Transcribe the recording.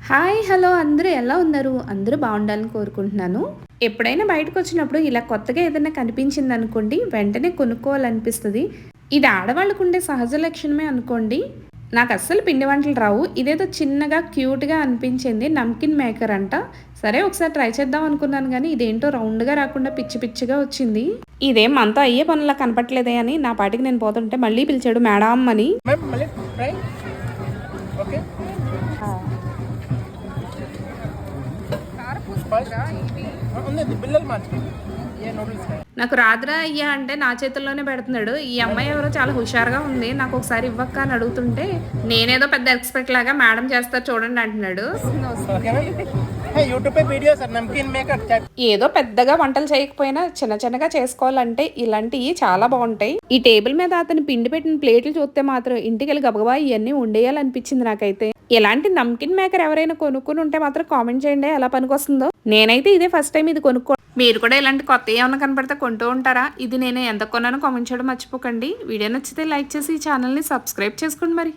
Hi hello అందరూ ఎలా ఉన్నారు? అందరూ బాగుండాలని కోరుకుంటున్నాను. ఎప్పుడైనా బయటకొచ్చినప్పుడు ఇలా కొత్తగా ఏదైనా కనిపించిందనుకోండి, వెంటనే కొనుక్కోవాలనిపిస్తది. ఇది ఆడవాళ్ళకుండే సహజ లక్షణమే అనుకోండి. నాకస్సలు పిండి వంటలు రావు. ఇదేదో చిన్నగా క్యూట్‌గా అనిపించింది. నమ్కిన్ మేకర్ అంట. సరే ఒకసారి ట్రై చేద్దాం అనుకున్నాను గానీ, ఇదేంటో రౌండ్‌గా రాకుండా పిచ్చి పిచ్చిగా వచ్చింది. ఇదేం మనతో అయ్యే పనులా కనపట్లేదే అని నా పాటికి నేను పోతుంటే మళ్ళీ పిలిచాడు మేడమ్ అని. మ్యామ్ మళ్ళీ ట్రై ఓకే ఉంది బిల్లలు మార్చి ఏ నూడిల్స్ నాకు రాదురా అయ్యా అంటే నా చేతుల్లోనే పెడుతున్నాడు. ఈ అమ్మాయి ఎవరో చాలా హుషారుగా ఉంది. నాకు ఒకసారి ఇవ్వక్క అని అడుగుతుంటే నేనేదో పెద్ద ఎక్స్పెక్ట్ లాగా మేడం చేస్తారు చూడండి అంటున్నాడు. యూట్యూబ్ వీడియోస్ నమ్కిన్ మేకర్ ఏదో పెద్దగా వంటలు చేయకపోయినా చిన్న చిన్నగా చేసుకోవాలంటే ఇలాంటివి చాలా బాగుంటాయి. ఈ టేబుల్ మీద అతను పిండి పెట్టిన ప్లేట్లు చూస్తే మాత్రం ఇంటికి వెళ్ళి గబగబా ఇవన్నీ ఉండేయాలనిపించింది నాకైతే. ఇలాంటి నమ్కిన్ మేకర్ ఎవరైనా కొనుక్కుని ఉంటే మాత్రం కామెంట్ చేయండి ఎలా పనికొస్తుందో. నేనైతే ఇదే ఫస్ట్ టైం ఇది కొనుక్కో. మీరు కూడా ఇలాంటి కొత్త ఏమైనా కనపడితే కొంటూ ఉంటారా? ఇది నేను ఎంత కొన్నానో కామెంట్ చేయడం మర్చిపోకండి. వీడియో నచ్చితే లైక్ చేసి ఈ ఛానల్ని సబ్స్క్రైబ్ చేసుకోండి మరి.